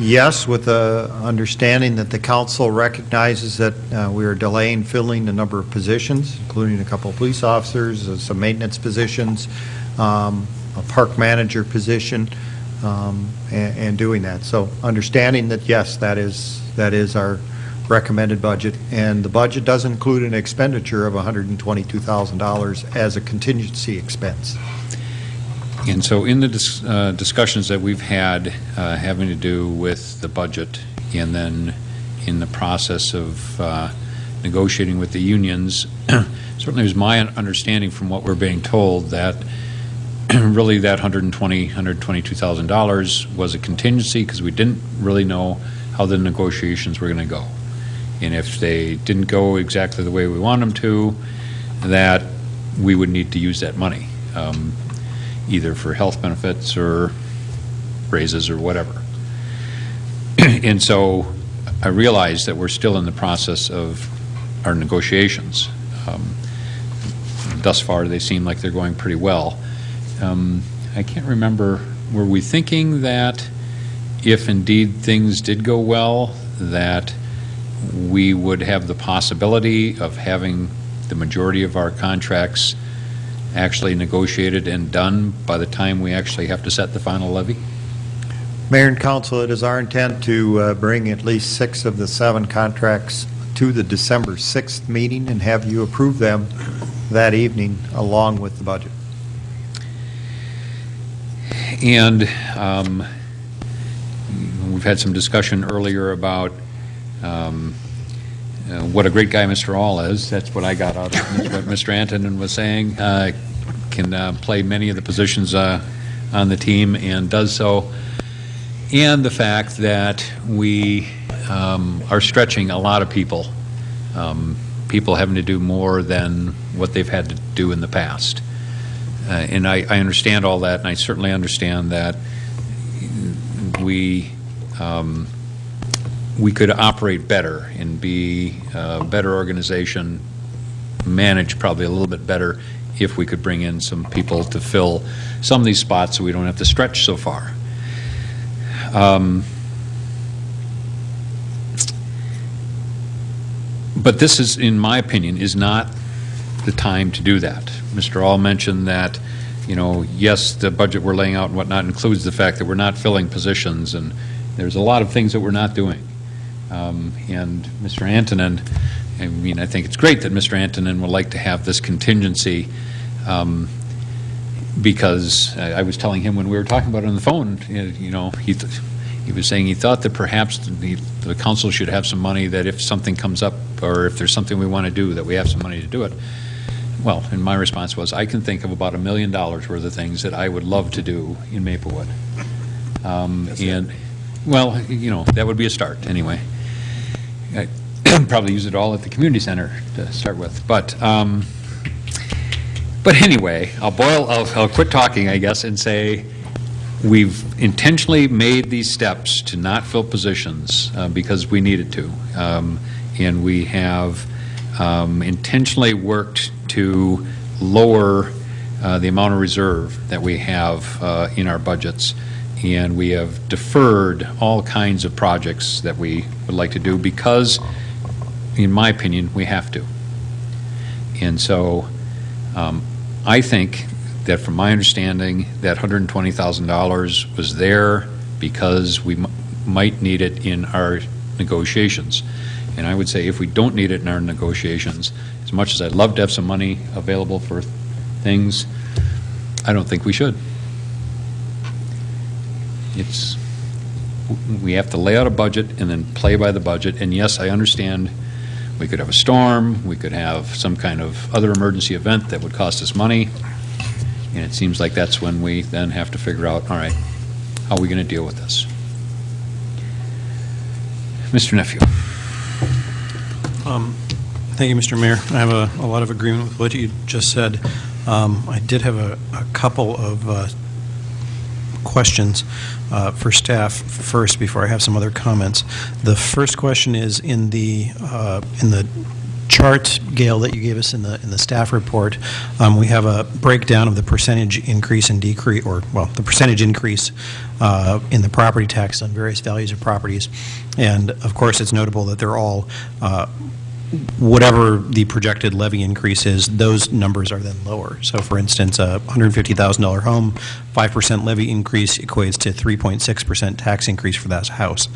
Yes, with the understanding that the council recognizes that we are delaying filling a number of positions, including a couple of police officers, some maintenance positions, a park manager position, and doing that. So understanding that, yes, that is our recommended budget, and the budget does include an expenditure of $122,000 as a contingency expense. And so in the discussions that we've had having to do with the budget, and then in the process of negotiating with the unions, certainly it was my understanding from what we're being told that really that $122,000 was a contingency because we didn't really know how the negotiations were going to go. And if they didn't go exactly the way we want them to, that we would need to use that money. Either for health benefits or raises or whatever. And so I realize that we're still in the process of our negotiations. Thus far, they seem like they're going pretty well. I can't remember, were we thinking that if indeed things did go well, that we would have the possibility of having the majority of our contracts actually negotiated and done by the time we actually have to set the final levy? Mayor and Council, it is our intent to bring at least 6 of the 7 contracts to the December 6th meeting and have you approve them that evening along with the budget. And we've had some discussion earlier about what a great guy Mr. All is. That's what I got out of what Mr. Antonin was saying. Can play many of the positions on the team and does so. And the fact that we are stretching a lot of people. People having to do more than what they've had to do in the past. And I understand all that, and I certainly understand that we could operate better and be a better organization, manage probably a little bit better if we could bring in some people to fill some of these spots so we don't have to stretch so far. But this is, in my opinion, is not the time to do that. Mr. All mentioned that, you know, yes, the budget we're laying out and whatnot includes the fact that we're not filling positions, and there's a lot of things that we're not doing. And Mr. Antonin, I mean, I think it's great that Mr. Antonin would like to have this contingency because I was telling him when we were talking about it on the phone, you know, he was saying he thought that perhaps the council should have some money that if something comes up or if there's something we want to do that we have some money to do it. Well, and my response was I can think of about $1 million worth of things that I would love to do in Maplewood. And well, you know, that would be a start anyway. I'd probably use it all at the community center to start with, but anyway, I'll quit talking, I guess, and say we've intentionally made these steps to not fill positions because we needed to, and we have intentionally worked to lower the amount of reserve that we have in our budgets. And we have deferred all kinds of projects that we would like to do because, in my opinion, we have to. And so I think that from my understanding, that $120,000 was there because we might need it in our negotiations. And I would say if we don't need it in our negotiations, as much as I'd love to have some money available for things, I don't think we should. We have to lay out a budget and then play by the budget. And yes, I understand we could have a storm, we could have some kind of other emergency event that would cost us money, and it seems like that's when we then have to figure out, all right, how are we going to deal with this? Mr. Nephew. Thank you, Mr. Mayor. I have a lot of agreement with what you just said. I did have a couple of questions for staff first before I have some other comments. The first question is in the chart, Gail, that you gave us in the staff report, we have a breakdown of the percentage increase and decrease, or, well, the percentage increase in the property tax on various values of properties. And, of course, it's notable that they're all whatever the projected levy increase is, those numbers are then lower. So, for instance, a $150,000 home, 5% levy increase equates to 3.6% tax increase for that house.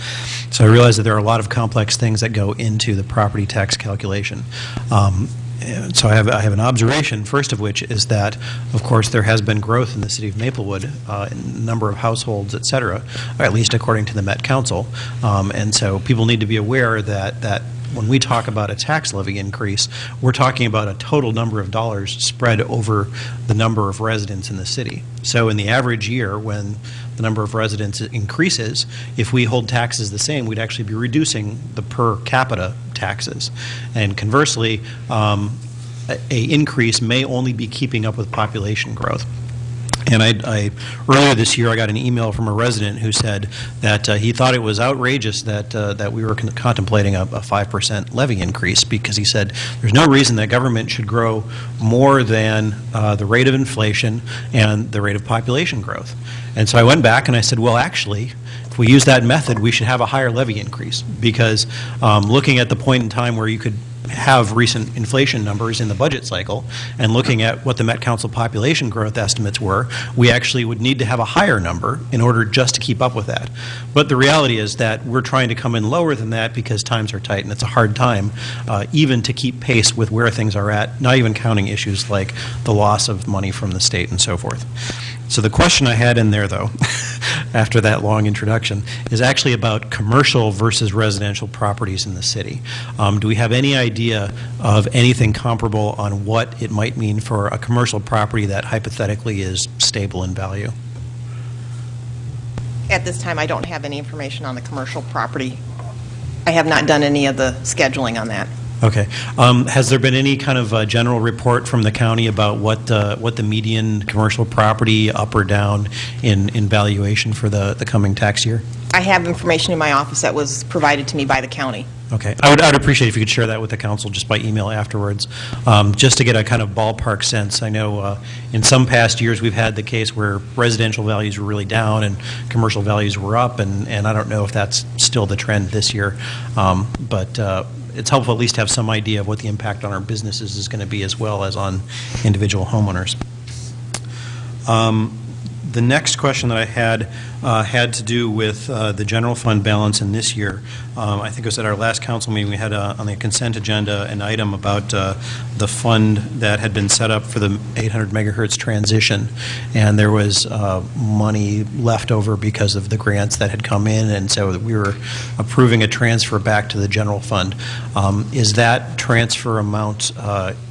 So I realize that there are a lot of complex things that go into the property tax calculation. So I have an observation, first of which is that, of course, there has been growth in the city of Maplewood in number of households, et cetera, or at least according to the Met Council. And so people need to be aware that when we talk about a tax levy increase, we're talking about a total number of dollars spread over the number of residents in the city. So in the average year, when the number of residents increases, if we hold taxes the same, we'd actually be reducing the per capita taxes. And conversely, a increase may only be keeping up with population growth. And earlier this year, I got an email from a resident who said that he thought it was outrageous that we were contemplating a 5% levy increase, because he said there's no reason that government should grow more than the rate of inflation and the rate of population growth. And so I went back and I said, well, actually, if we use that method, we should have a higher levy increase, because looking at the point in time where you could have recent inflation numbers in the budget cycle and looking at what the Met Council population growth estimates were, we actually would need to have a higher number in order just to keep up with that. But the reality is that we're trying to come in lower than that because times are tight, and it's a hard time even to keep pace with where things are at, not even counting issues like the loss of money from the state and so forth. So the question I had in there, though, after that long introduction, is actually about commercial versus residential properties in the city. Do we have any idea of anything comparable on what it might mean for a commercial property that hypothetically is stable in value? At this time, I don't have any information on the commercial property. I have not done any of the scheduling on that. Okay. Has there been any kind of general report from the county about what the median commercial property up or down in valuation for the coming tax year? I have information in my office that was provided to me by the county. Okay. I would appreciate if you could share that with the council just by email afterwards, just to get a kind of ballpark sense. I know in some past years we've had the case where residential values were really down and commercial values were up, and I don't know if that's still the trend this year. But it's helpful at least to have some idea of what the impact on our businesses is going to be, as well as on individual homeowners. The next question that I had to do with the general fund balance in this year. I think it was at our last council meeting, we had on the consent agenda an item about the fund that had been set up for the 800 megahertz transition, and there was money left over because of the grants that had come in, and so we were approving a transfer back to the general fund. Is that transfer amount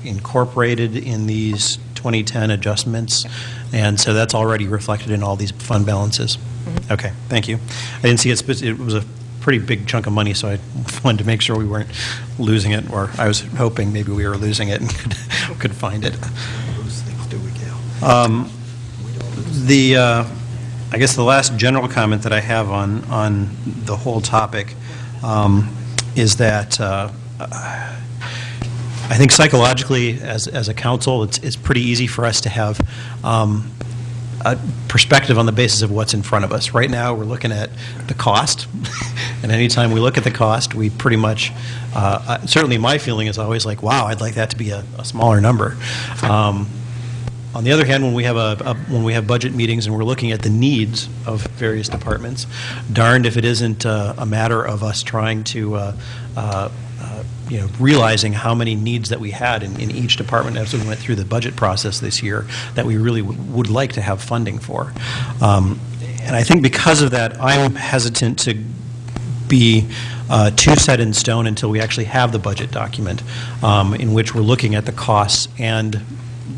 incorporated in these 2010 adjustments? And so that's already reflected in all these fund balances? Mm-hmm. Okay, thank you. I didn't see it. It was a pretty big chunk of money, so I wanted to make sure we weren't losing it, or I was hoping maybe we were losing it and could find it. I guess the last general comment that I have on the whole topic is that I think psychologically, as a council, it's pretty easy for us to have a perspective on the basis of what's in front of us. Right now, we're looking at the cost, and anytime we look at the cost, we pretty much, certainly my feeling is always like, wow, I'd like that to be a smaller number. On the other hand, when we have budget meetings and we're looking at the needs of various departments, darned if it isn't a matter of us trying to realizing how many needs that we had in each department as we went through the budget process this year that we really would like to have funding for. And I think because of that, I'm hesitant to be too set in stone until we actually have the budget document in which we're looking at the costs and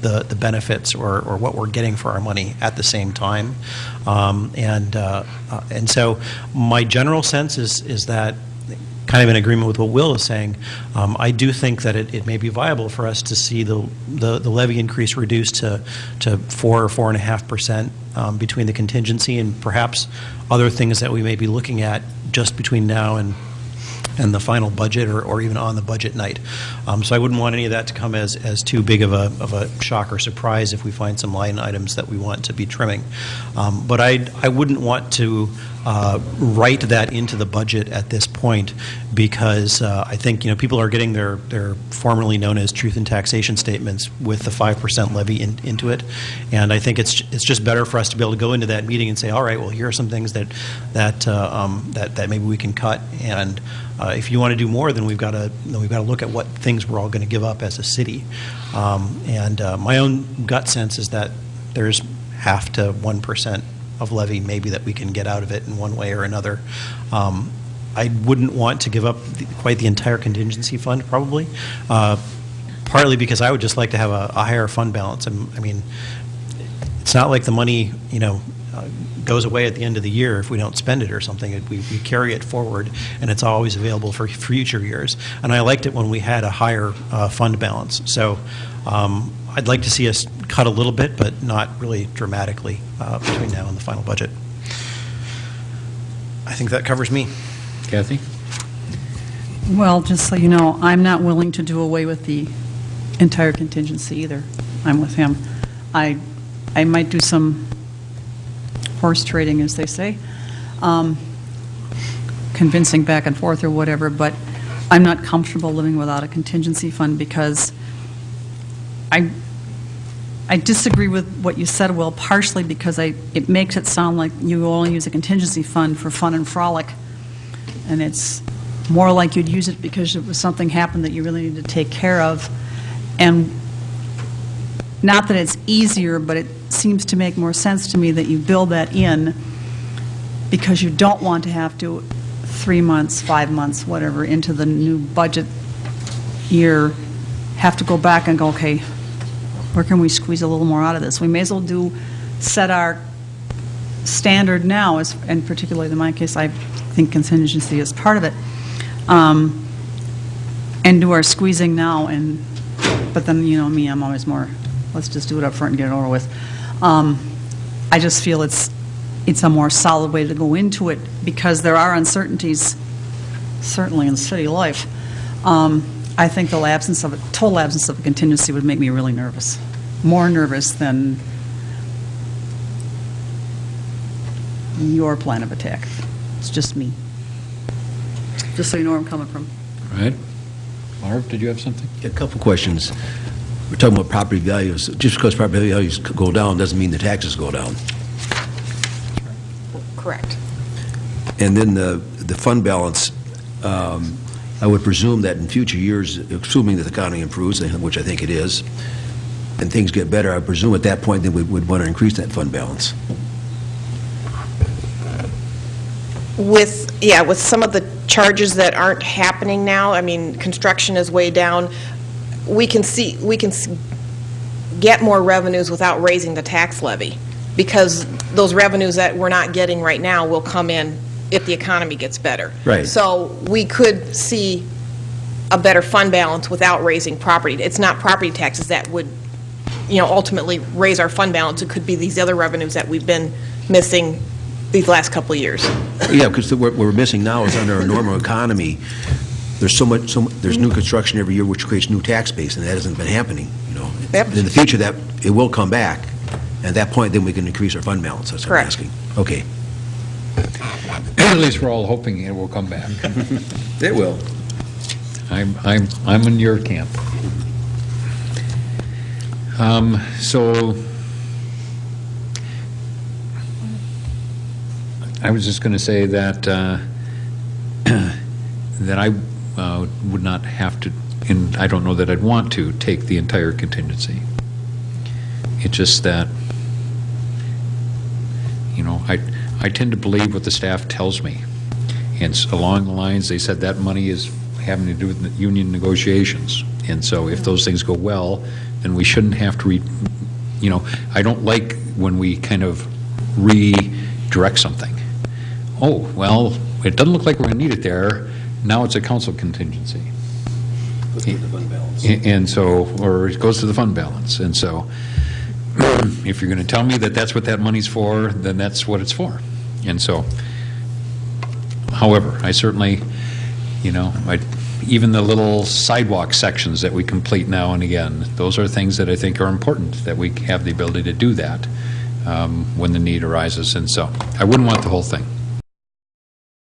the benefits or what we're getting for our money at the same time. And so my general sense is that, kind of in agreement with what Will is saying, I do think that it may be viable for us to see the levy increase reduced to 4 or 4.5% between the contingency and perhaps other things that we may be looking at just between now and and the final budget, or even on the budget night. So I wouldn't want any of that to come as too big of a shock or surprise if we find some line items that we want to be trimming. But I wouldn't want to write that into the budget at this point, because I think people are getting their formerly known as truth in taxation statements with the 5% levy into it, and I think it's just better for us to be able to go into that meeting and say, all right, well, here are some things that maybe we can cut, and if you want to do more, then we've got to look at what things we're all going to give up as a city. And my own gut sense is that there's 0.5 to 1% of levy maybe that we can get out of it in one way or another. I wouldn't want to give up quite the entire contingency fund, probably, partly because I would just like to have a higher fund balance. I mean, it's not like the money, goes away at the end of the year if we don't spend it or something. We carry it forward, and it's always available for future years. And I liked it when we had a higher fund balance. So I'd like to see us cut a little bit, but not really dramatically between now and the final budget. I think that covers me. Kathy? Well, just so you know, I'm not willing to do away with the entire contingency either. I'm with him. I might do some horse trading, as they say, convincing back and forth or whatever, but I'm not comfortable living without a contingency fund, because I disagree with what you said, Will, partially because it makes it sound like you only use a contingency fund for fun and frolic, and it's more like you'd use it because it was something happened that you really need to take care of. And not that it's easier, but it seems to make more sense to me that you build that in, because you don't want to have to 3 months, 5 months, whatever, into the new budget year, have to go back and go, okay, where can we squeeze a little more out of this? We may as well set our standard now, and particularly in my case, I think contingency is part of it, and do our squeezing now. But then, me, I'm always more, let's just do it up front and get it over with. I just feel it's a more solid way to go into it, because there are uncertainties, certainly in city life. I think the total absence of a contingency would make me really nervous, more nervous than your plan of attack. It's just me. Just so you know where I'm coming from. All right. Marv, did you have something? A couple questions. We're talking about property values. Just because property values go down doesn't mean the taxes go down. Correct. And then the fund balance, I would presume that in future years, assuming that the economy improves, which I think it is, and things get better, I presume at that point then we would want to increase that fund balance. With some of the charges that aren't happening now, I mean, construction is way down, we can get more revenues without raising the tax levy, because those revenues that we're not getting right now will come in if the economy gets better. Right. So we could see a better fund balance without raising property. It's not property taxes that would, ultimately raise our fund balance. It could be these other revenues that we've been missing these last couple of years. Yeah, because what we're missing now is under a normal economy, there's there's new construction every year, which creates new tax base, and that hasn't been happening. Yep. In the future, that it will come back. At that point, then we can increase our fund balance. That's what I'm asking. Okay. At least we're all hoping it will come back. It will. I'm in your camp. So I was just going to say that that I would not have to, and I don't know that I'd want to take the entire contingency. It's just that, I tend to believe what the staff tells me. And along the lines, they said that money is having to do with the union negotiations. And so if those things go well, then we shouldn't have to I don't like when we kind of redirect something. Oh, well, it doesn't look like we're going to need it there. Now it's a council contingency. Let's get the fund balance. And so, or it goes to the fund balance. And so, if you're going to tell me that that's what that money's for, then that's what it's for. And so, however, I certainly, Even the little sidewalk sections that we complete now and again, those are things that I think are important, that we have the ability to do that when the need arises. And so I wouldn't want the whole thing.